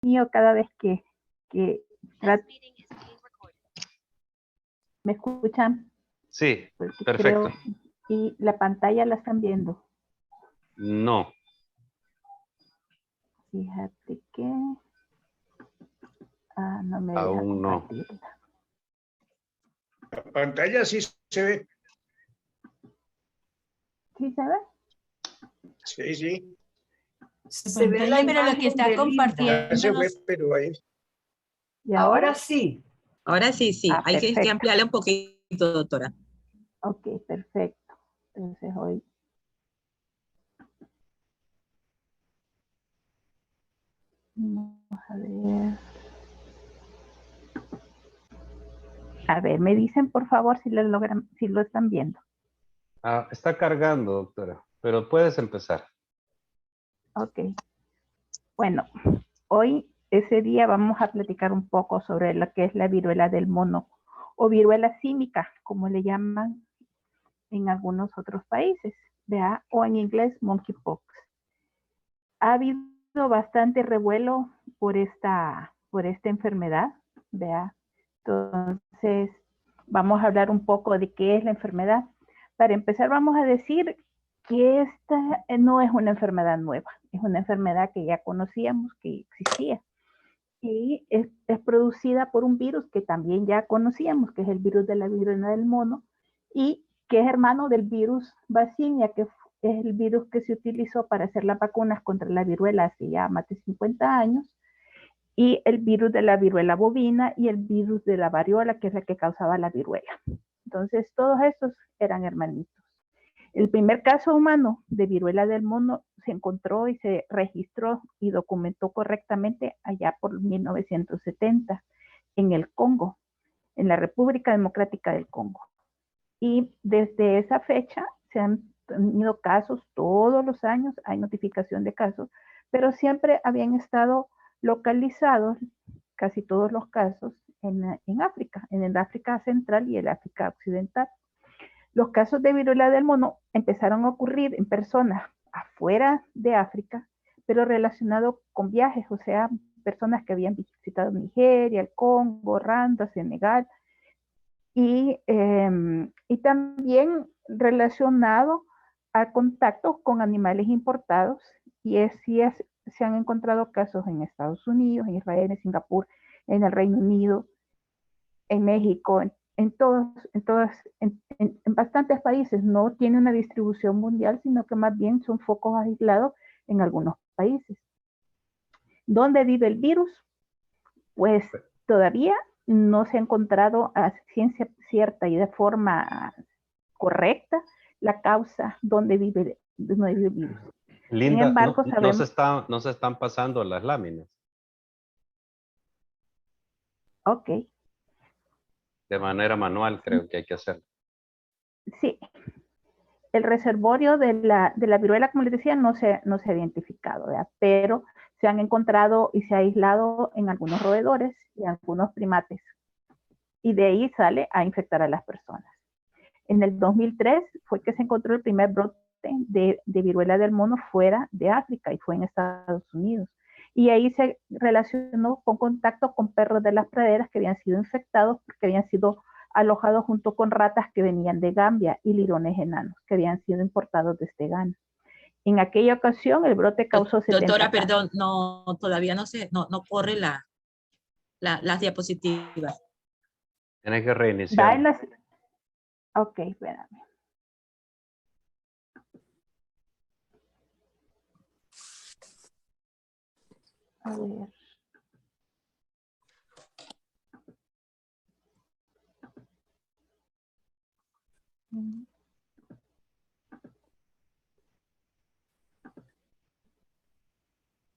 mío cada vez que ¿me escuchan? Sí, Porque perfecto. y la pantalla la están viendo. No. Fíjate que no me deja Aún no. compartirla. La pantalla sí se ve. ¿Sí se ve? Sí, sí. Se ve la pero lo que está compartiendo. Ya se fue, pero ahí. ¿Y ahora? Sí. Ahora sí, sí. Ah, Hay que perfecto. ampliarle un poquito, doctora. Ok, perfecto. Entonces hoy. Vamos a ver. A ver, me dicen por favor si lo logran, si lo están viendo. Está cargando, doctora, pero puedes empezar. Ok. Bueno, hoy, ese día, vamos a platicar un poco sobre lo que es la viruela del mono o viruela símica, como le llaman en algunos otros países, ¿verdad? O en inglés, monkeypox. Ha habido bastante revuelo por esta enfermedad, ¿verdad? Entonces, vamos a hablar un poco de qué es la enfermedad. Para empezar, vamos a decir que esta no es una enfermedad nueva, es una enfermedad que ya conocíamos que existía. Y es producida por un virus que también ya conocíamos, que es el virus de la viruela del mono, y que es hermano del virus Vaccinia, que es el virus que se utilizó para hacer las vacunas contra la viruela hace ya más de 50 años, y el virus de la viruela bovina y el virus de la variola, que es la que causaba la viruela. Entonces, todos estos eran hermanitos. El primer caso humano de viruela del mono se encontró y se registró y documentó correctamente allá por 1970 en el Congo, en la República Democrática del Congo. Y desde esa fecha se han tenido casos todos los años, hay notificación de casos, pero siempre habían estado localizados casi todos los casos en África, en el África Central y el África Occidental. Los casos de viruela del mono empezaron a ocurrir en personas afuera de África, pero relacionado con viajes, o sea, personas que habían visitado Nigeria, el Congo, Rwanda, Senegal, y también relacionado a contactos con animales importados, y se han encontrado casos en Estados Unidos, en Israel, en Singapur, en el Reino Unido, en México, en bastantes países. No tiene una distribución mundial, sino que más bien son focos aislados en algunos países. ¿Dónde vive el virus? Pues todavía no se ha encontrado a ciencia cierta y de forma correcta la causa donde vive el virus. Sin Linda, embargo, sabemos... no se están pasando las láminas. Ok. De manera manual creo que hay que hacerlo. Sí. El reservorio de la viruela, como les decía, no se ha identificado, ¿verdad? Pero se han encontrado y se ha aislado en algunos roedores y en algunos primates. Y de ahí sale a infectar a las personas. En el 2003 fue que se encontró el primer brote de viruela del mono fuera de África y fue en Estados Unidos. Y ahí se relacionó con contacto con perros de las praderas que habían sido infectados porque habían sido alojados junto con ratas que venían de Gambia y lirones enanos que habían sido importados desde Ghana. En aquella ocasión el brote causó 70 Doctora, casos. perdón, no, todavía no corre las diapositivas. Tienes que reiniciar. Ok, espérame. A ver.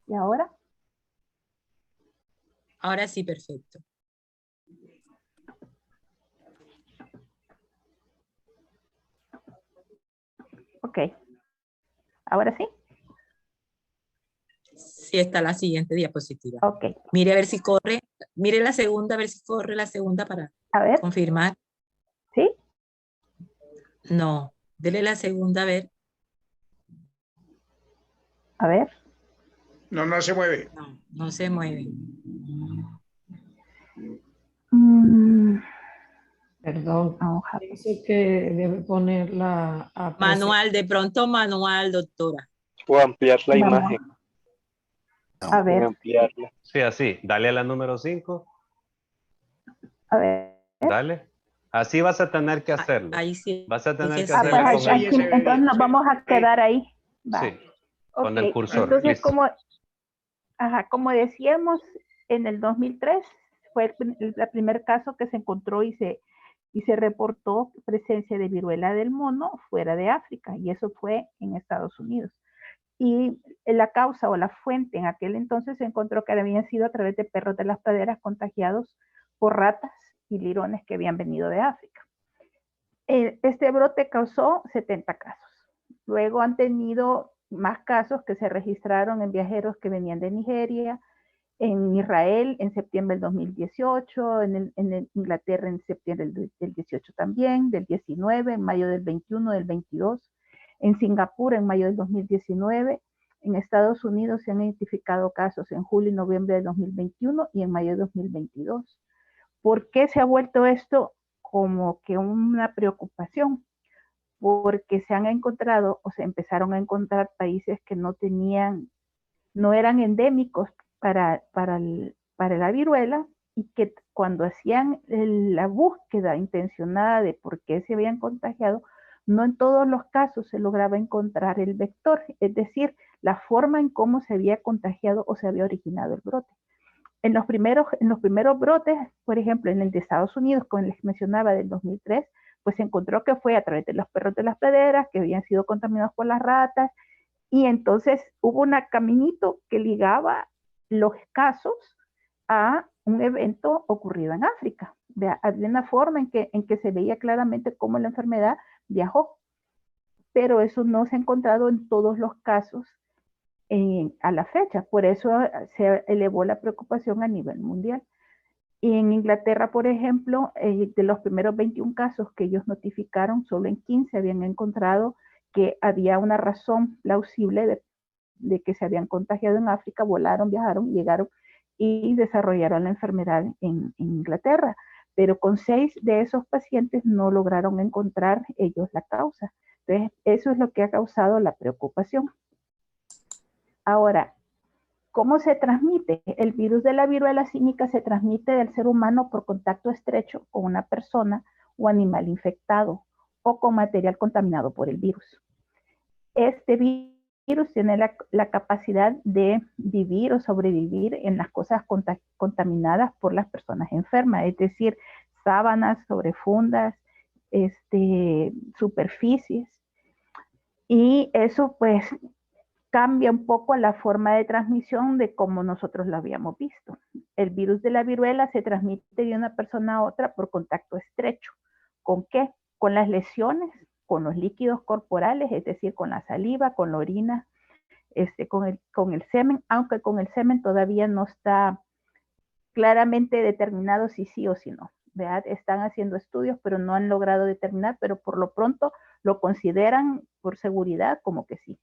¿Y ahora? Ahora sí, perfecto. Ok. ¿Ahora sí? Sí está la siguiente diapositiva. Ok. Mire a ver si corre. Mire la segunda, a ver si corre la segunda para A ver. confirmar. ¿Sí? No. Dele la segunda a ver. A ver. No, no se mueve. No, no se mueve. Perdón, Hoja. dice que debe ponerla a Manual, de pronto manual, doctora. O ampliar la Vamos. imagen. A ver, Ampliarla. Sí, así. Dale a la número 5. a ver. Dale. Así vas a tener que hacerlo. Ahí sí. Vas a tener que Sí, hacerlo ahí con sí, el... ahí se ve Entonces bien, nos sí. vamos a quedar ahí. Va. Sí, con el Ok, cursor. entonces Listo. como decíamos, en el 2003 fue el primer caso que se encontró y se reportó presencia de viruela del mono fuera de África, y eso fue en Estados Unidos. Y la causa o la fuente en aquel entonces se encontró que habían sido a través de perros de las praderas contagiados por ratas y lirones que habían venido de África. Este brote causó 70 casos. Luego han tenido más casos que se registraron en viajeros que venían de Nigeria, en Israel en septiembre del 2018, en Inglaterra en septiembre del 18 también, del 19, en mayo del 21, del 22, en Singapur en mayo del 2019, en Estados Unidos se han identificado casos en julio y noviembre del 2021 y en mayo de 2022. ¿Por qué se ha vuelto esto como que una preocupación? Porque se han encontrado o se empezaron a encontrar países que no eran endémicos para la viruela, y que cuando hacían la búsqueda intencionada de por qué se habían contagiado, no en todos los casos se lograba encontrar el vector, es decir, la forma en cómo se había contagiado o se había originado el brote. En los primeros brotes, por ejemplo, en el de Estados Unidos, como les mencionaba, del 2003, pues se encontró que fue a través de los perros de las praderas que habían sido contaminados por las ratas, y entonces hubo un caminito que ligaba los casos a un evento ocurrido en África. Había una forma en que se veía claramente cómo la enfermedad viajó, pero eso no se ha encontrado en todos los casos a la fecha. Por eso se elevó la preocupación a nivel mundial. Y en Inglaterra, por ejemplo, de los primeros 21 casos que ellos notificaron, solo en 15 habían encontrado que había una razón plausible de que se habían contagiado en África, volaron, viajaron, llegaron y desarrollaron la enfermedad en Inglaterra. Pero con 6 de esos pacientes no lograron encontrar ellos la causa. Entonces, eso es lo que ha causado la preocupación. Ahora, ¿cómo se transmite? El virus de la viruela símica se transmite del ser humano por contacto estrecho con una persona o animal infectado o con material contaminado por el virus. Este virus tiene la capacidad de vivir o sobrevivir en las cosas contaminadas por las personas enfermas, es decir, sábanas, sobrefundas, superficies. Y eso pues cambia un poco la forma de transmisión de cómo nosotros lo habíamos visto. El virus de la viruela se transmite de una persona a otra por contacto estrecho. ¿Con qué? Con las lesiones, con los líquidos corporales, es decir, con la saliva, con la orina, con el semen, aunque con el semen todavía no está claramente determinado si sí o si no. ¿Verdad? Están haciendo estudios, pero no han logrado determinar, pero por lo pronto lo consideran por seguridad como que sí.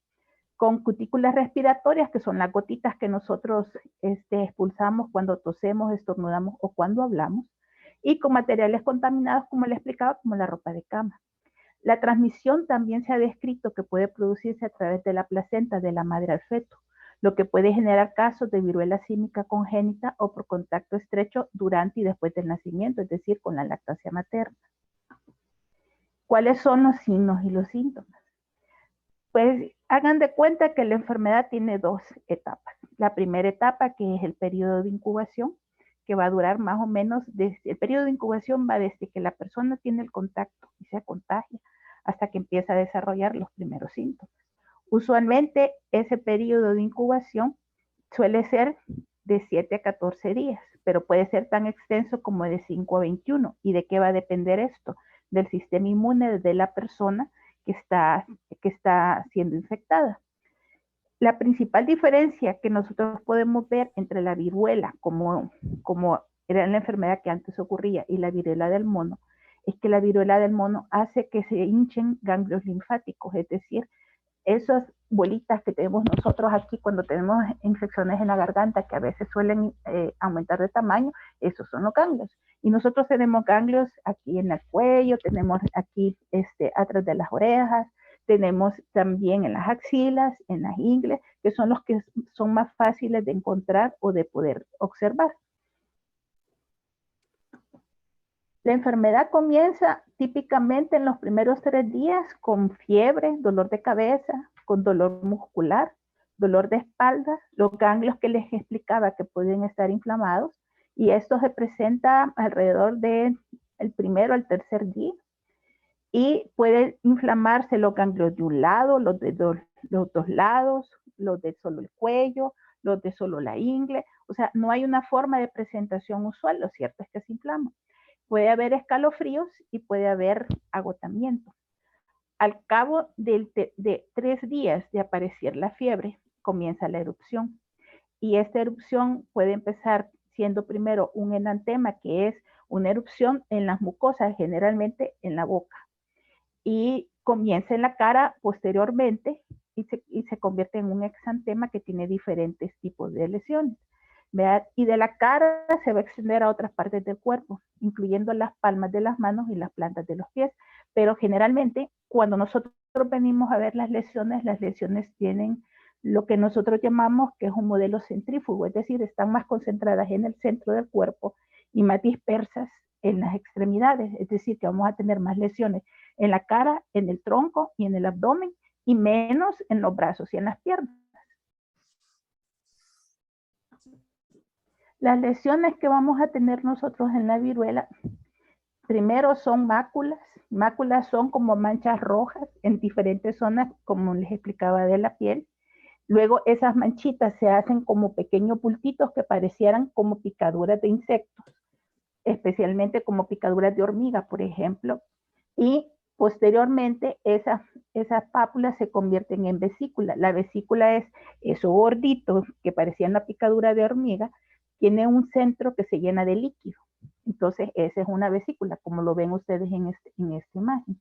Con cutículas respiratorias, que son las gotitas que nosotros expulsamos cuando tosemos, estornudamos o cuando hablamos, y con materiales contaminados, como le explicaba, como la ropa de cama. La transmisión también se ha descrito que puede producirse a través de la placenta de la madre al feto, lo que puede generar casos de viruela símica congénita o por contacto estrecho durante y después del nacimiento, es decir, con la lactancia materna. ¿Cuáles son los signos y los síntomas? Pues hagan de cuenta que la enfermedad tiene 2 etapas. La primera etapa, que es el periodo de incubación, que va a durar más o menos, el periodo de incubación va desde que la persona tiene el contacto y se contagia hasta que empieza a desarrollar los primeros síntomas. Usualmente ese periodo de incubación suele ser de 7 a 14 días, pero puede ser tan extenso como de 5 a 21. ¿Y de qué va a depender esto? Del sistema inmune de la persona que está siendo infectada. La principal diferencia que nosotros podemos ver entre la viruela, como era la enfermedad que antes ocurría, y la viruela del mono, es que la viruela del mono hace que se hinchen ganglios linfáticos, es decir, esos bolitas que tenemos nosotros aquí cuando tenemos infecciones en la garganta, que a veces suelen aumentar de tamaño, esos son los ganglios. Y nosotros tenemos ganglios aquí en el cuello, tenemos aquí atrás de las orejas, tenemos también en las axilas, en las ingles, que son los que son más fáciles de encontrar o de poder observar. La enfermedad comienza típicamente en los primeros 3 días con fiebre, dolor de cabeza, con dolor muscular, dolor de espalda, los ganglios que les explicaba que pueden estar inflamados, y esto se presenta alrededor del primero al tercer día. Y puede inflamarse los ganglios de un lado, los dos lados, los de solo el cuello, los de solo la ingle. O sea, no hay una forma de presentación usual, lo cierto es que se inflama. Puede haber escalofríos y puede haber agotamiento. Al cabo de 3 días de aparecer la fiebre, comienza la erupción. Y esta erupción puede empezar siendo primero un enantema, que es una erupción en las mucosas, generalmente en la boca. Y comienza en la cara posteriormente y se convierte en un exantema que tiene diferentes tipos de lesiones. ¿Verdad? Y de la cara se va a extender a otras partes del cuerpo, incluyendo las palmas de las manos y las plantas de los pies. Pero generalmente, cuando nosotros venimos a ver las lesiones tienen lo que nosotros llamamos que es un modelo centrífugo, es decir, están más concentradas en el centro del cuerpo y más dispersas en las extremidades, es decir, que vamos a tener más lesiones en la cara, en el tronco y en el abdomen, y menos en los brazos y en las piernas. Las lesiones que vamos a tener nosotros en la viruela, primero son máculas. Máculas son como manchas rojas en diferentes zonas, como les explicaba, de la piel. Luego esas manchitas se hacen como pequeños bultitos que parecieran como picaduras de insectos, especialmente como picaduras de hormiga, por ejemplo. Y posteriormente esas pápulas se convierten en vesícula. La vesícula es eso gordito que parecía una picadura de hormiga, tiene un centro que se llena de líquido. Entonces, esa es una vesícula, como lo ven ustedes en esta imagen.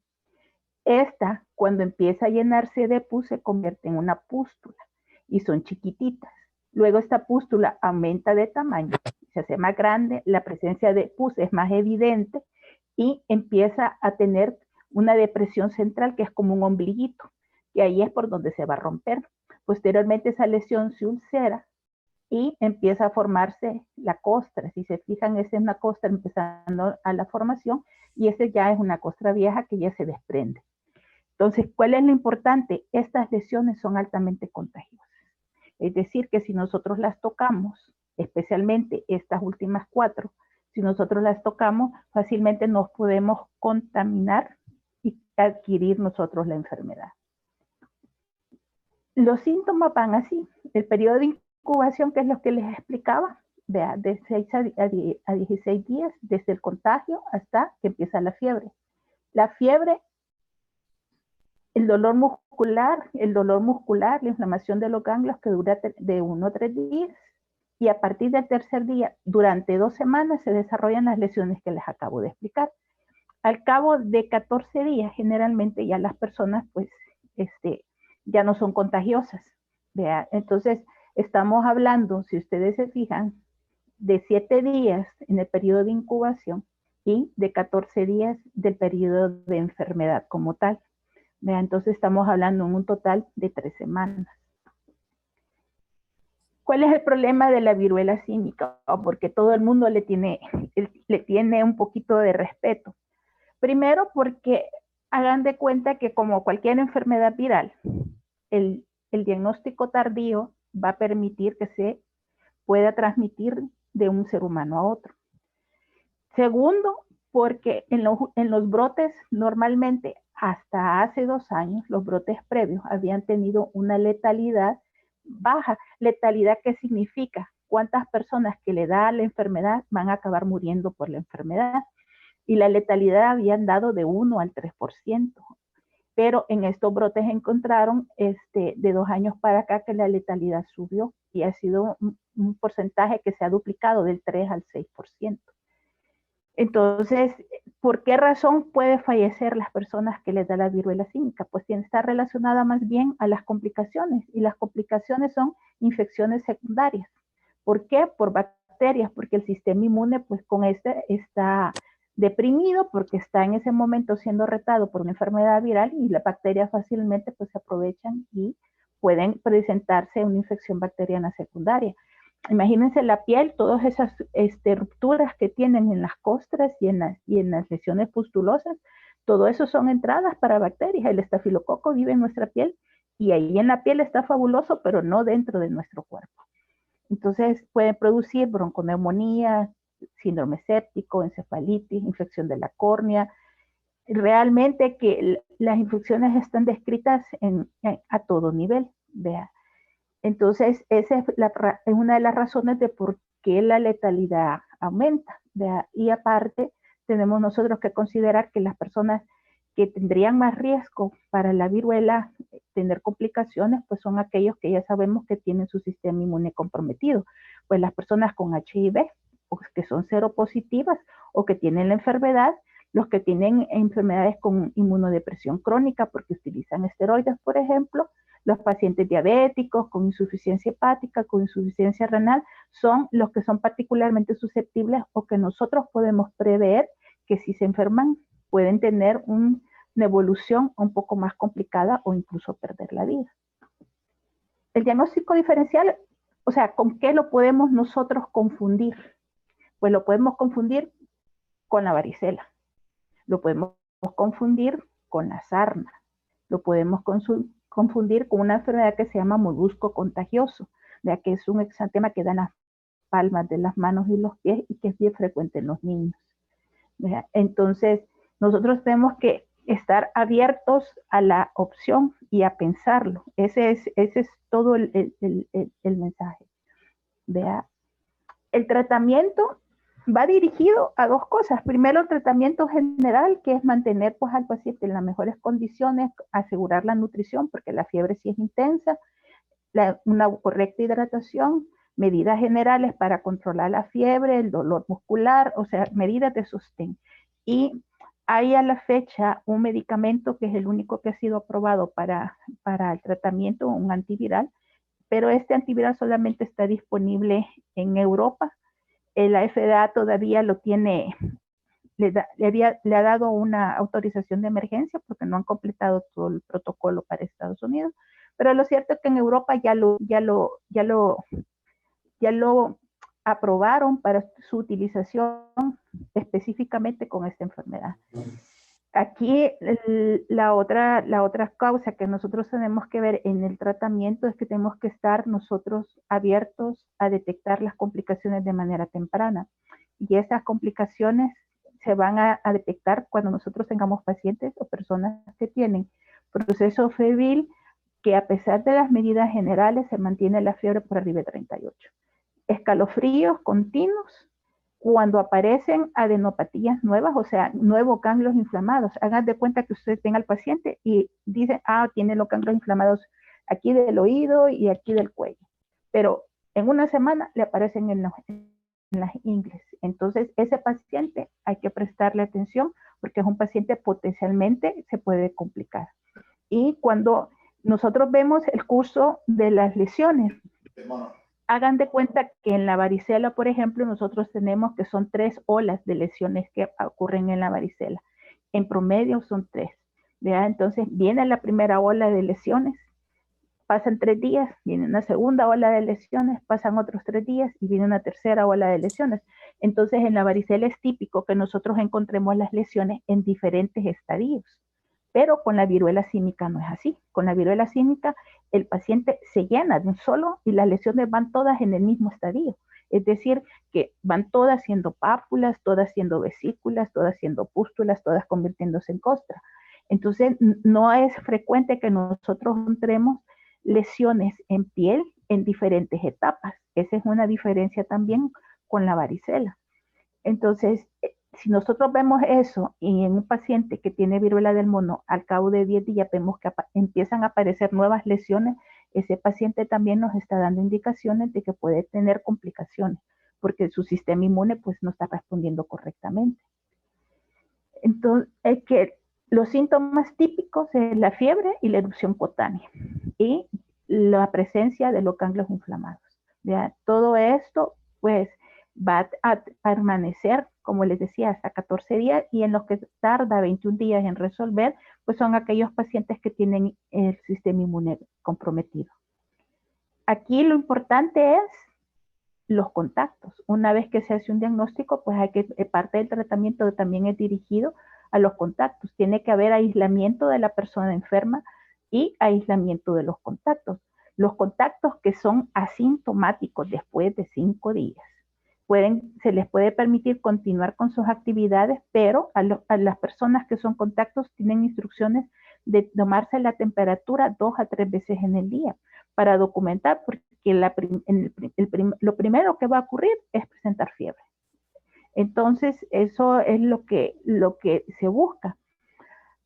Esta, cuando empieza a llenarse de pus, se convierte en una pústula y son chiquititas. Luego esta pústula aumenta de tamaño, se hace más grande, la presencia de pus es más evidente y empieza a tener una depresión central que es como un ombliguito, y ahí es por donde se va a romper. Posteriormente esa lesión se ulcera y empieza a formarse la costra. Si se fijan, esa es una costra empezando a la formación y esa ya es una costra vieja que ya se desprende. Entonces, ¿cuál es lo importante? Estas lesiones son altamente contagiosas. Es decir, que si nosotros las tocamos, especialmente estas últimas 4, si nosotros las tocamos, fácilmente nos podemos contaminar y adquirir nosotros la enfermedad. Los síntomas van así. El periodo de incubación, que es lo que les explicaba, vea, de 6 a 16 días, desde el contagio hasta que empieza la fiebre. La fiebre, el dolor muscular, la inflamación de los ganglios que dura de 1 a 3 días, y a partir del tercer día, durante 2 semanas, se desarrollan las lesiones que les acabo de explicar. Al cabo de 14 días, generalmente ya las personas, pues, ya no son contagiosas. ¿Vea? Entonces, estamos hablando, si ustedes se fijan, de 7 días en el periodo de incubación y de 14 días del periodo de enfermedad como tal. ¿Vea? Entonces, estamos hablando en un total de 3 semanas. ¿Cuál es el problema de la viruela símica? Porque todo el mundo le tiene un poquito de respeto. Primero, porque hagan de cuenta que como cualquier enfermedad viral, el diagnóstico tardío va a permitir que se pueda transmitir de un ser humano a otro. Segundo, porque en los brotes normalmente hasta hace 2 años, los brotes previos habían tenido una letalidad baja. Letalidad, ¿qué significa? ¿Cuántas personas que le da la enfermedad van a acabar muriendo por la enfermedad? Y la letalidad habían dado de 1 al 3%. Pero en estos brotes encontraron de 2 años para acá que la letalidad subió y ha sido un porcentaje que se ha duplicado del 3 al 6%. Entonces, ¿por qué razón puede fallecer las personas que les da la viruela símica? Pues está relacionada más bien a las complicaciones, y las complicaciones son infecciones secundarias. ¿Por qué? Por bacterias, porque el sistema inmune pues con este está deprimido porque está en ese momento siendo retado por una enfermedad viral, y las bacterias fácilmente pues se aprovechan y pueden presentarse una infección bacteriana secundaria. Imagínense la piel, todas esas rupturas que tienen en las costras y en las lesiones pustulosas, todo eso son entradas para bacterias. El estafilococo vive en nuestra piel, y ahí en la piel está fabuloso, pero no dentro de nuestro cuerpo. Entonces pueden producir bronconeumonía, síndrome séptico, encefalitis, infección de la córnea. Realmente que las infecciones están descritas a todo nivel. Vea. Entonces, esa es una de las razones de por qué la letalidad aumenta. ¿Vea? Y aparte, tenemos nosotros que considerar que las personas que tendrían más riesgo para la viruela, tener complicaciones, pues son aquellos que ya sabemos que tienen su sistema inmune comprometido. Pues las personas con HIV, o que son seropositivas, o que tienen la enfermedad, los que tienen enfermedades con inmunodepresión crónica porque utilizan esteroides, por ejemplo, los pacientes diabéticos con insuficiencia hepática, con insuficiencia renal, son los que son particularmente susceptibles, o que nosotros podemos prever que si se enferman pueden tener una evolución un poco más complicada o incluso perder la vida. El diagnóstico diferencial, o sea, ¿con qué lo podemos nosotros confundir? Pues lo podemos confundir con la varicela, lo podemos confundir con la sarna, lo podemos confundir con una enfermedad que se llama molusco contagioso, ya que es un exantema que da en las palmas de las manos y los pies y que es bien frecuente en los niños. Entonces, nosotros tenemos que estar abiertos a la opción y a pensarlo. Ese es todo el mensaje. Vea. El tratamiento va dirigido a dos cosas. Primero, el tratamiento general, que es mantener pues, al paciente en las mejores condiciones, asegurar la nutrición, porque la fiebre sí es intensa, una correcta hidratación, medidas generales para controlar la fiebre, el dolor muscular, o sea, medidas de sostén. Y hay a la fecha un medicamento que es el único que ha sido aprobado para el tratamiento, un antiviral, pero este antiviral solamente está disponible en Europa. La FDA todavía lo tiene, le ha dado una autorización de emergencia porque no han completado todo el protocolo para Estados Unidos, pero lo cierto es que en Europa ya lo aprobaron para su utilización específicamente con esta enfermedad. Aquí la otra causa que nosotros tenemos que ver en el tratamiento es que tenemos que estar nosotros abiertos a detectar las complicaciones de manera temprana. Y esas complicaciones se van a detectar cuando nosotros tengamos pacientes o personas que tienen proceso febril, que a pesar de las medidas generales se mantiene la fiebre por arriba de 38. Escalofríos continuos, cuando aparecen adenopatías nuevas, o sea, nuevos ganglios inflamados. Hagan de cuenta que usted tenga al paciente y dice, tiene los ganglios inflamados aquí del oído y aquí del cuello. Pero en una semana le aparecen en las ingles. Entonces, ese paciente hay que prestarle atención porque es un paciente potencialmente se puede complicar. Y cuando nosotros vemos el curso de las lesiones, hagan de cuenta que en la varicela, por ejemplo, nosotros tenemos que son 3 olas de lesiones que ocurren en la varicela. En promedio son 3. ¿Verdad? Entonces viene la primera ola de lesiones, pasan 3 días, viene una segunda ola de lesiones, pasan otros 3 días y viene una tercera ola de lesiones. Entonces en la varicela es típico que nosotros encontremos las lesiones en diferentes estadios. Pero con la viruela símica no es así. Con la viruela símica el paciente se llena de un solo y las lesiones van todas en el mismo estadio. Es decir, que van todas siendo pápulas, todas siendo vesículas, todas siendo pústulas, todas convirtiéndose en costra. Entonces, no es frecuente que nosotros encontremos lesiones en piel en diferentes etapas. Esa es una diferencia también con la varicela. Entonces, si nosotros vemos eso y en un paciente que tiene viruela del mono, al cabo de 10 días vemos que empiezan a aparecer nuevas lesiones, ese paciente también nos está dando indicaciones de que puede tener complicaciones. porque su sistema inmune pues no está respondiendo correctamente. Entonces, es que los síntomas típicos es la fiebre y la erupción cutánea y la presencia de los ganglios inflamados. ¿Ya? Todo esto pues va a permanecer, como les decía, hasta 14 días y en los que tarda 21 días en resolver, pues son aquellos pacientes que tienen el sistema inmune comprometido. Aquí lo importante es los contactos. Una vez que se hace un diagnóstico, pues hay que, parte del tratamiento también es dirigido a los contactos. Tiene que haber aislamiento de la persona enferma y aislamiento de los contactos. Los contactos que son asintomáticos después de 5 días, se les puede permitir continuar con sus actividades, pero a las personas que son contactos tienen instrucciones de tomarse la temperatura 2 a 3 veces en el día para documentar, porque lo primero que va a ocurrir es presentar fiebre. Entonces, eso es lo que se busca.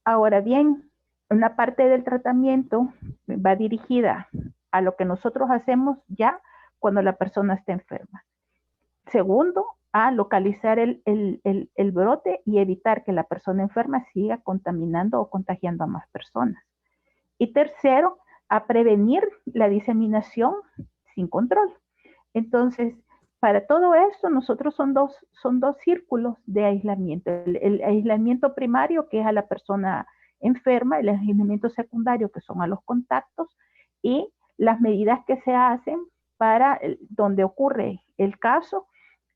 Ahora bien, una parte del tratamiento va dirigida a lo que nosotros hacemos ya cuando la persona está enferma. Segundo, a localizar el brote y evitar que la persona enferma siga contaminando o contagiando a más personas. Y tercero, a prevenir la diseminación sin control. Entonces, para todo esto, nosotros son dos círculos de aislamiento. El aislamiento primario, que es a la persona enferma, el aislamiento secundario, que son a los contactos, y las medidas que se hacen para donde ocurre el caso,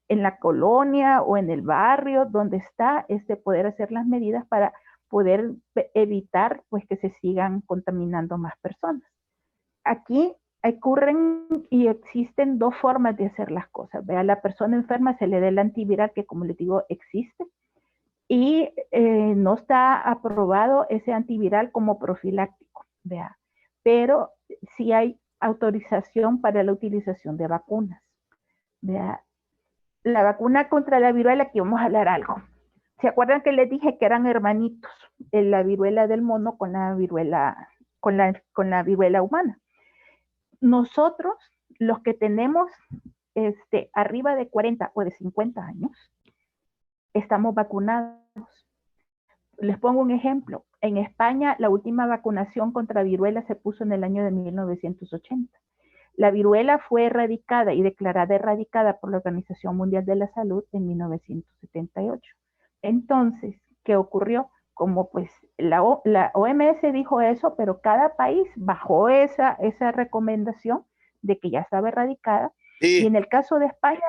en la colonia o en el barrio donde está, poder hacer las medidas para poder evitar pues que se sigan contaminando más personas. Aquí ocurren y existen dos formas de hacer las cosas. A la persona enferma se le da el antiviral que, como les digo, existe y no está aprobado ese antiviral como profiláctico, ¿vea? Pero sí hay autorización para la utilización de vacunas, ¿vea? La vacuna contra la viruela, aquí vamos a hablar algo. ¿Se acuerdan que les dije que eran hermanitos? La viruela del mono con la viruela, con la viruela humana. Nosotros, los que tenemos arriba de 40 o de 50 años, estamos vacunados. Les pongo un ejemplo. En España, la última vacunación contra viruela se puso en el año de 1980. La viruela fue erradicada y declarada erradicada por la Organización Mundial de la Salud en 1978. Entonces, ¿qué ocurrió? Como pues la OMS dijo eso, pero cada país bajó esa recomendación de que ya estaba erradicada. Sí. Y en el caso de España,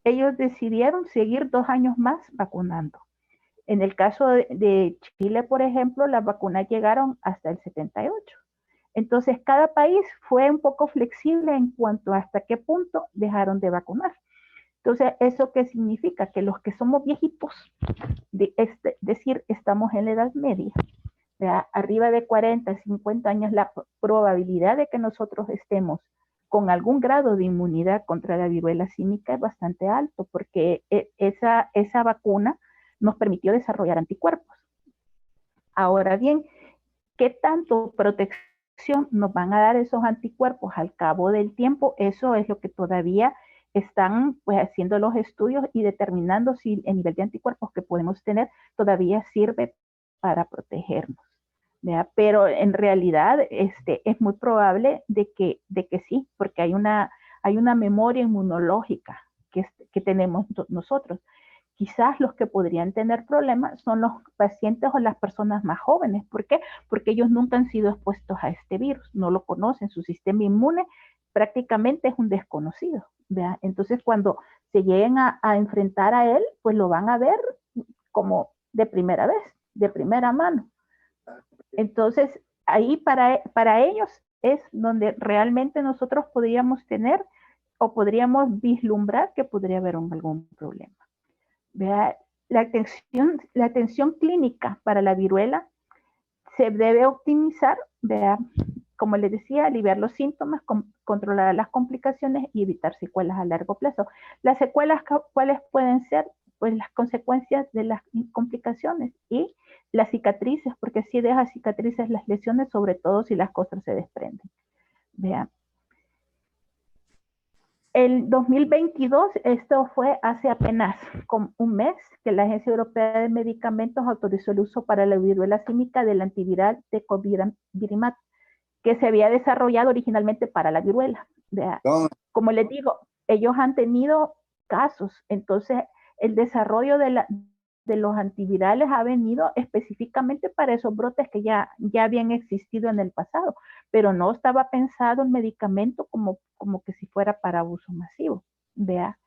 ellos decidieron seguir 2 años más vacunando. En el caso de Chile, por ejemplo, las vacunas llegaron hasta el 78. Entonces, cada país fue un poco flexible en cuanto a hasta qué punto dejaron de vacunar. Entonces, ¿eso qué significa? Que los que somos viejitos, decir, estamos en la edad media, ¿verdad? Arriba de 40, 50 años, la probabilidad de que nosotros estemos con algún grado de inmunidad contra la viruela símica es bastante alto, porque esa vacuna nos permitió desarrollar anticuerpos. Ahora bien, ¿qué tanto protección nos van a dar esos anticuerpos al cabo del tiempo? Eso es lo que todavía están pues haciendo los estudios y determinando si el nivel de anticuerpos que podemos tener todavía sirve para protegernos, ¿verdad? Pero en realidad es muy probable de que sí, porque hay una memoria inmunológica que tenemos nosotros. Quizás los que podrían tener problemas son los pacientes o las personas más jóvenes. ¿Por qué? Porque ellos nunca han sido expuestos a este virus, no lo conocen, su sistema inmune prácticamente es un desconocido, ¿verdad? Entonces, cuando se lleguen a enfrentar a él, pues lo van a ver como de primera vez, de primera mano. Entonces, ahí para ellos es donde realmente nosotros podríamos tener o podríamos vislumbrar que podría haber algún problema. ¿Vea? La atención clínica para la viruela se debe optimizar, ¿vea? Como les decía, aliviar los síntomas, controlar las complicaciones y evitar secuelas a largo plazo. Las secuelas, ¿cuáles pueden ser? Pues las consecuencias de las complicaciones y las cicatrices, porque si deja cicatrices las lesiones, sobre todo si las costras se desprenden. ¿Vea? El 2022, esto fue hace apenas como un mes, que la Agencia Europea de Medicamentos autorizó el uso para la viruela símica del antiviral de Covirat, que se había desarrollado originalmente para la viruela. Como les digo, ellos han tenido casos, entonces el desarrollo de los antivirales ha venido específicamente para esos brotes que ya habían existido en el pasado, pero no estaba pensado el medicamento como que si fuera para uso masivo, ¿vea?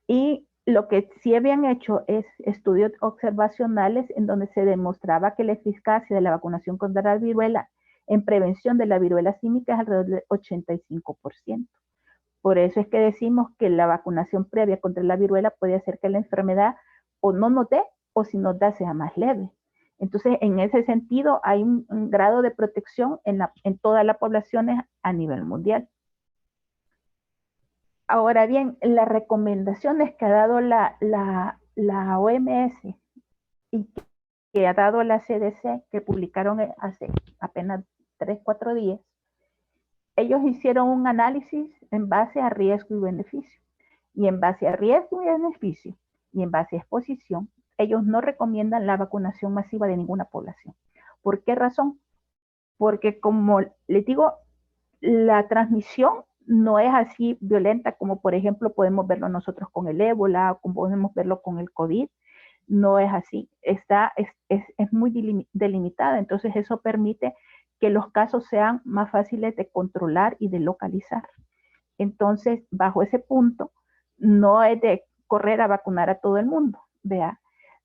Y lo que sí habían hecho es estudios observacionales en donde se demostraba que la eficacia de la vacunación contra la viruela en prevención de la viruela símica es alrededor del 85%. Por eso es que decimos que la vacunación previa contra la viruela puede hacer que la enfermedad o no nos dé, o si nos da sea más leve. Entonces, en ese sentido, hay un grado de protección en todas las poblaciones a nivel mundial. Ahora bien, las recomendaciones que ha dado la OMS y que ha dado la CDC, que publicaron hace apenas 3-4 días, ellos hicieron un análisis en base a riesgo y beneficio. Y en base a riesgo y beneficio, y en base a exposición, ellos no recomiendan la vacunación masiva de ninguna población. ¿Por qué razón? Porque, como les digo, la transmisión no es así violenta como, por ejemplo, podemos verlo nosotros con el ébola, o como podemos verlo con el COVID. No es así. Es muy delimitada. Entonces, eso permite que los casos sean más fáciles de controlar y de localizar. Entonces, bajo ese punto, no es de correr a vacunar a todo el mundo, ¿vea?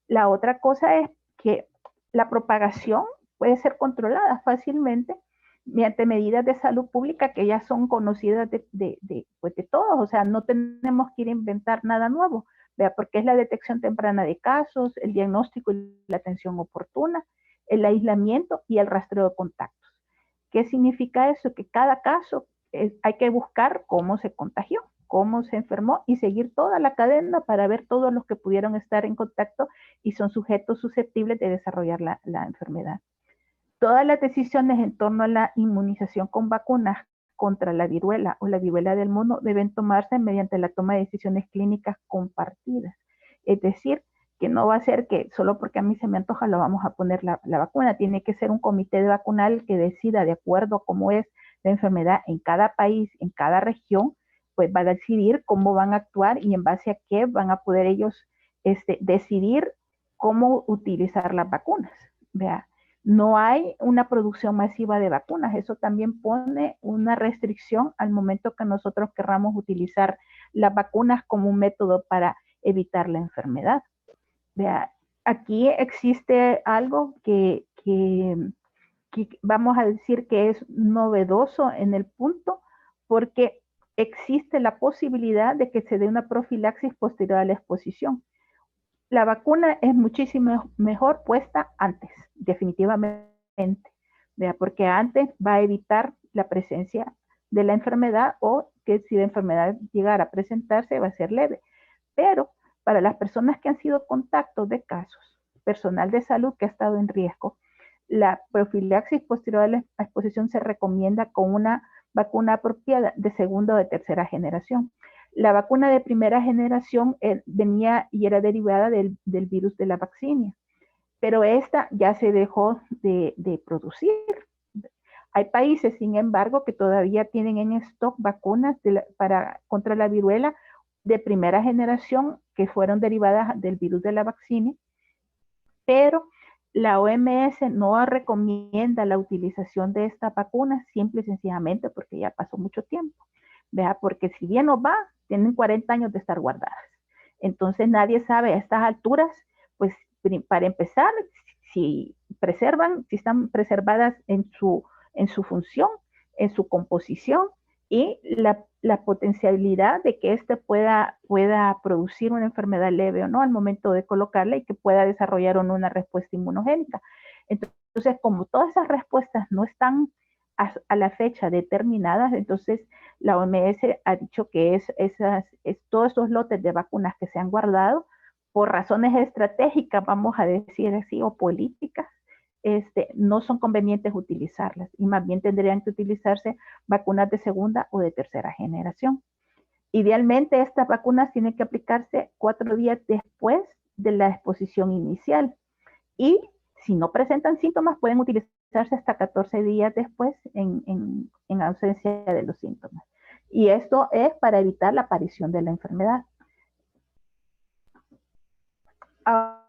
La otra cosa es que la propagación puede ser controlada fácilmente mediante medidas de salud pública que ya son conocidas pues de todos, o sea, no tenemos que ir a inventar nada nuevo, ¿vea? Porque es la detección temprana de casos, el diagnóstico y la atención oportuna, el aislamiento y el rastreo de contactos. ¿Qué significa eso? Que cada caso hay que buscar cómo se contagió, cómo se enfermó y seguir toda la cadena para ver todos los que pudieron estar en contacto y son sujetos susceptibles de desarrollar la enfermedad. Todas las decisiones en torno a la inmunización con vacunas contra la viruela o la viruela del mono deben tomarse mediante la toma de decisiones clínicas compartidas. Es decir, que no va a ser que solo porque a mí se me antoja lo vamos a poner la vacuna. Tiene que ser un comité vacunal que decida de acuerdo a cómo es la enfermedad en cada país, en cada región, pues va a decidir cómo van a actuar y en base a qué van a poder ellos decidir cómo utilizar las vacunas. Vea, no hay una producción masiva de vacunas. Eso también pone una restricción al momento que nosotros querramos utilizar las vacunas como un método para evitar la enfermedad. Vea, aquí existe algo que vamos a decir que es novedoso en el punto, porque existe la posibilidad de que se dé una profilaxis posterior a la exposición. La vacuna es muchísimo mejor puesta antes, definitivamente, ¿vea? Porque antes va a evitar la presencia de la enfermedad, o que si la enfermedad llegara a presentarse va a ser leve. Pero para las personas que han sido contactos de casos, personal de salud que ha estado en riesgo, la profilaxis posterior a la exposición se recomienda con una vacuna apropiada de segunda o de tercera generación. La vacuna de primera generación venía y era derivada del virus de la vaccinia, pero esta ya se dejó de producir. Hay países, sin embargo, que todavía tienen en stock vacunas contra la viruela de primera generación que fueron derivadas del virus de la vaccinia, pero la OMS no recomienda la utilización de esta vacuna simple y sencillamente porque ya pasó mucho tiempo. ¿Vea? Porque si bien nos va, tienen 40 años de estar guardadas. Entonces nadie sabe a estas alturas, pues para empezar, si están preservadas en su función, en su composición, y la potencialidad de que pueda producir una enfermedad leve o no al momento de colocarla y que pueda desarrollar o no una respuesta inmunogénica. Entonces, como todas esas respuestas no están a la fecha determinadas, entonces la OMS ha dicho que todos esos lotes de vacunas que se han guardado por razones estratégicas, vamos a decir así, o políticas, no son convenientes utilizarlas y más bien tendrían que utilizarse vacunas de segunda o de tercera generación. Idealmente, estas vacunas tienen que aplicarse 4 días después de la exposición inicial. Y si no presentan síntomas, pueden utilizarse hasta 14 días después en ausencia de los síntomas. Y esto es para evitar la aparición de la enfermedad.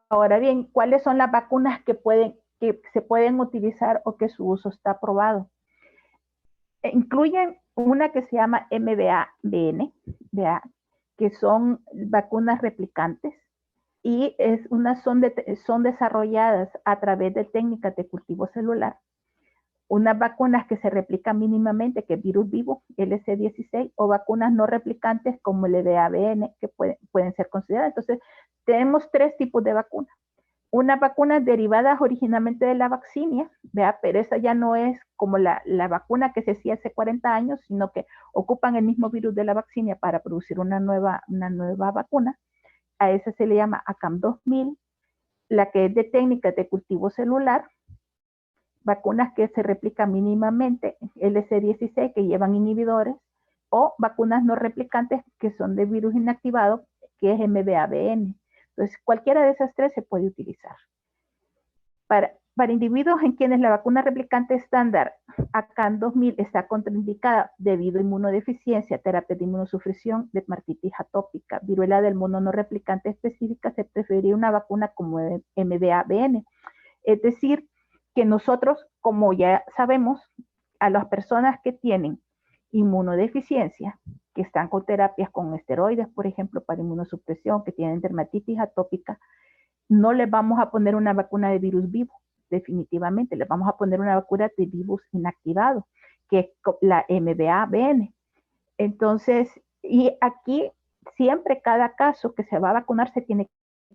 Ahora bien, ¿cuáles son las vacunas que se pueden utilizar o que su uso está aprobado? Incluyen una que se llama MVA-BN, que son vacunas replicantes y son desarrolladas a través de técnicas de cultivo celular. Unas vacunas que se replican mínimamente, que es virus vivo, LC16, o vacunas no replicantes como el EVA-BN, que pueden ser consideradas. Entonces, tenemos 3 tipos de vacunas. Unas vacunas derivadas originalmente de la vaccinia, ¿vea? Pero esa ya no es como la vacuna que se hacía hace 40 años, sino que ocupan el mismo virus de la vaccinia para producir una nueva vacuna. A esa se le llama ACAM 2000, la que es de técnicas de cultivo celular, vacunas que se replican mínimamente, LC16, que llevan inhibidores, o vacunas no replicantes que son de virus inactivado, que es MVA-BN. Entonces, cualquiera de esas 3 se puede utilizar. Para individuos en quienes la vacuna replicante estándar ACAM 2000 está contraindicada debido a inmunodeficiencia, terapia de inmunosupresión, dermatitis atópica, viruela del mono no replicante específica, se preferiría una vacuna como MVA-BN. Es decir, que nosotros, como ya sabemos, a las personas que tienen inmunodeficiencia, que están con terapias con esteroides, por ejemplo, para inmunosupresión, que tienen dermatitis atópica, no les vamos a poner una vacuna de virus vivo, definitivamente. Les vamos a poner una vacuna de virus inactivado, que es la MVA-BN. Entonces, y aquí siempre cada caso que se va a vacunar se tiene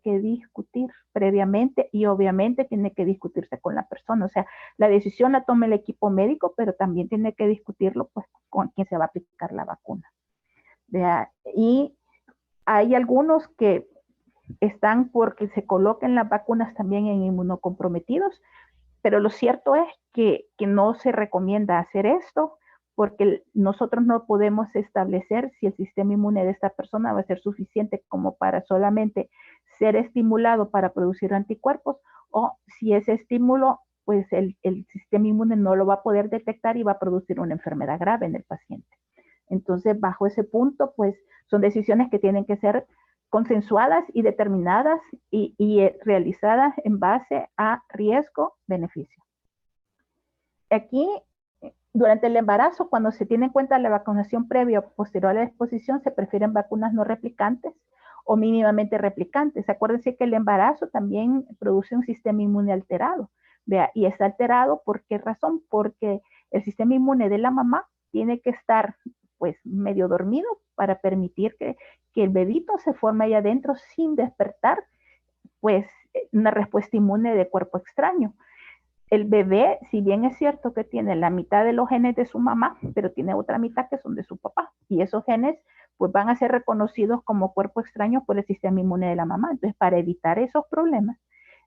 que discutir previamente y obviamente tiene que discutirse con la persona. O sea, la decisión la toma el equipo médico, pero también tiene que discutirlo pues con quien se va a aplicar la vacuna. Y hay algunos que están porque se coloquen las vacunas también en inmunocomprometidos, pero lo cierto es que no se recomienda hacer esto porque nosotros no podemos establecer si el sistema inmune de esta persona va a ser suficiente como para solamente ser estimulado para producir anticuerpos, o si ese estímulo, pues el sistema inmune no lo va a poder detectar y va a producir una enfermedad grave en el paciente. Entonces, bajo ese punto, pues son decisiones que tienen que ser consensuadas y determinadas y realizadas en base a riesgo-beneficio. Aquí, durante el embarazo, cuando se tiene en cuenta la vacunación previa o posterior a la exposición, se prefieren vacunas no replicantes o mínimamente replicantes. Acuérdense que el embarazo también produce un sistema inmune alterado. Vea, y está alterado, ¿por qué razón? Porque el sistema inmune de la mamá tiene que estar pues medio dormido para permitir que el bebito se forme ahí adentro sin despertar pues una respuesta inmune de cuerpo extraño. El bebé, si bien es cierto que tiene la mitad de los genes de su mamá, pero tiene otra mitad que son de su papá. Y esos genes pues van a ser reconocidos como cuerpo extraño por el sistema inmune de la mamá. Entonces, para evitar esos problemas,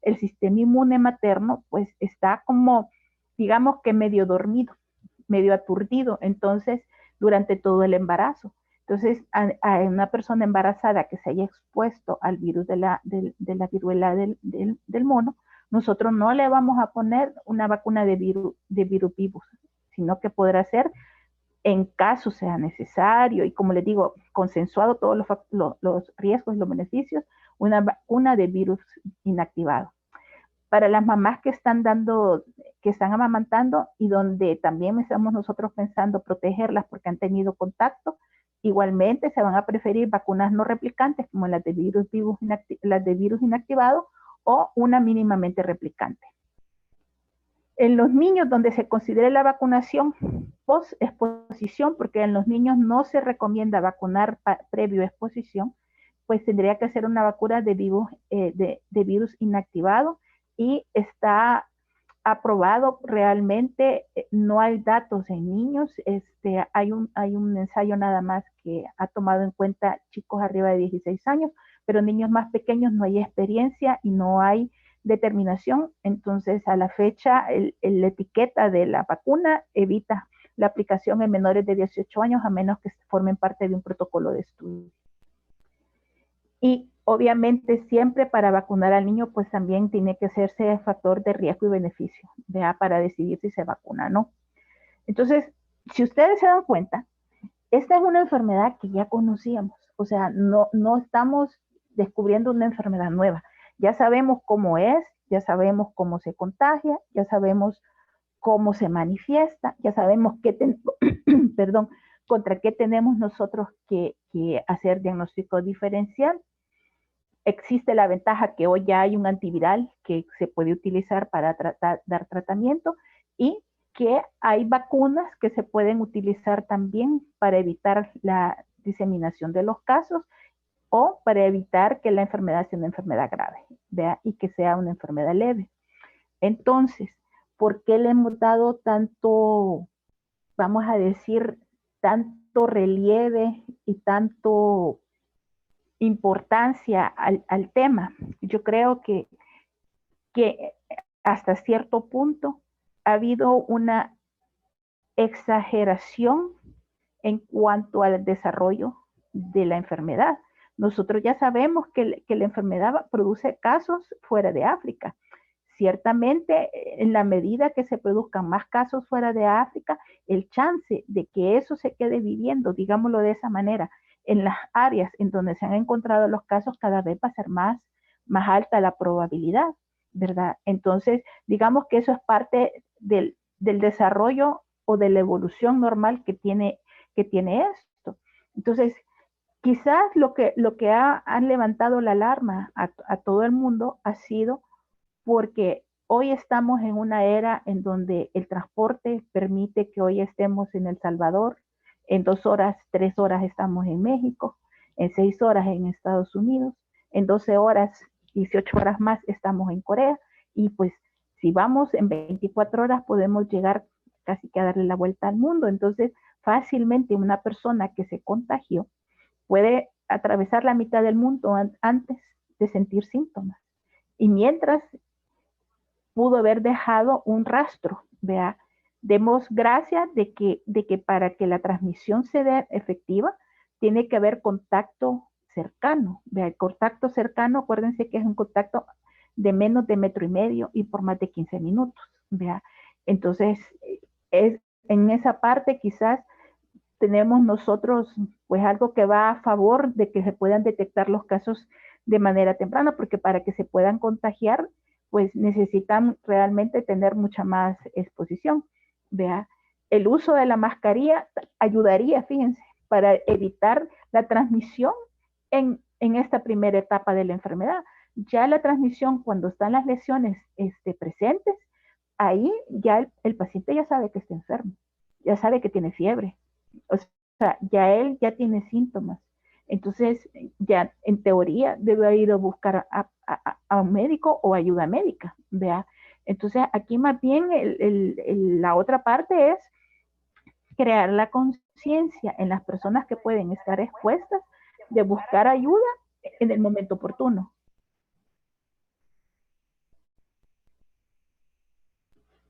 el sistema inmune materno pues está como, digamos que medio dormido, medio aturdido, entonces, durante todo el embarazo. Entonces, a una persona embarazada que se haya expuesto al virus de la viruela del mono, nosotros no le vamos a poner una vacuna de virus vivos, sino que podrá ser en caso sea necesario y, como les digo, consensuado todos los riesgos y los beneficios, una vacuna de virus inactivado. Para las mamás que están amamantando y donde también estamos nosotros pensando protegerlas porque han tenido contacto, igualmente se van a preferir vacunas no replicantes como las de virus inactivado o una mínimamente replicante. En los niños donde se considere la vacunación post-exposición, porque en los niños no se recomienda vacunar previo a exposición, pues tendría que ser una vacuna de virus inactivado y está aprobado realmente. No hay datos en niños, hay un ensayo nada más que ha tomado en cuenta chicos arriba de 16 años, pero niños más pequeños no hay experiencia y no hay determinación. Entonces, a la fecha, la etiqueta de la vacuna evita la aplicación en menores de 18 años a menos que formen parte de un protocolo de estudio. Y obviamente siempre para vacunar al niño pues también tiene que hacerse factor de riesgo y beneficio, ¿vea? Para decidir si se vacuna o no. Entonces, si ustedes se dan cuenta, esta es una enfermedad que ya conocíamos, o sea, no estamos descubriendo una enfermedad nueva. Ya sabemos cómo es, ya sabemos cómo se contagia, ya sabemos cómo se manifiesta, ya sabemos perdón, contra qué tenemos nosotros que hacer diagnóstico diferencial. Existe la ventaja que hoy ya hay un antiviral que se puede utilizar para dar tratamiento y que hay vacunas que se pueden utilizar también para evitar la diseminación de los casos o para evitar que la enfermedad sea una enfermedad grave, ¿vea? Y que sea una enfermedad leve. Entonces, ¿por qué le hemos dado tanto, vamos a decir, tanto relieve y tanto importancia al tema? Yo creo que hasta cierto punto ha habido una exageración en cuanto al desarrollo de la enfermedad. Nosotros ya sabemos que la enfermedad produce casos fuera de África. Ciertamente, en la medida que se produzcan más casos fuera de África, el chance de que eso se quede viviendo, digámoslo de esa manera, en las áreas en donde se han encontrado los casos, cada vez va a ser más alta la probabilidad, ¿verdad? Entonces, digamos que eso es parte del desarrollo o de la evolución normal que tiene esto. Entonces, quizás lo que han levantado la alarma a todo el mundo ha sido porque hoy estamos en una era en donde el transporte permite que hoy estemos en El Salvador, en 2 horas, 3 horas estamos en México, en 6 horas en Estados Unidos, en 12 horas, 18 horas más estamos en Corea, y pues si vamos en 24 horas podemos llegar casi que a darle la vuelta al mundo. Entonces, fácilmente una persona que se contagió puede atravesar la mitad del mundo antes de sentir síntomas. Y mientras pudo haber dejado un rastro, ¿vea? Demos gracias de que para que la transmisión sea efectiva, tiene que haber contacto cercano, ¿vea? El contacto cercano, acuérdense que es un contacto de menos de 1,5 metros y por más de 15 minutos, ¿vea? Entonces, en esa parte quizás tenemos nosotros pues algo que va a favor de que se puedan detectar los casos de manera temprana, porque para que se puedan contagiar, pues necesitan realmente tener mucha más exposición. Vea, el uso de la mascarilla ayudaría, fíjense, para evitar la transmisión en esta primera etapa de la enfermedad. Ya la transmisión, cuando están las lesiones presentes, ahí ya el paciente ya sabe que está enfermo, ya sabe que tiene fiebre, o sea, ya él ya tiene síntomas. Entonces, ya en teoría debe haber ido a buscar a un médico o ayuda médica, ¿vea? Entonces, aquí más bien la otra parte es crear la conciencia en las personas que pueden estar expuestas de buscar ayuda en el momento oportuno.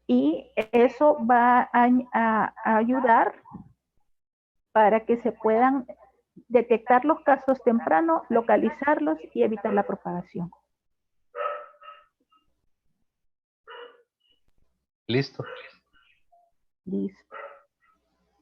Y eso va a ayudar para que se puedan detectar los casos temprano, localizarlos y evitar la propagación. Listo. Listo.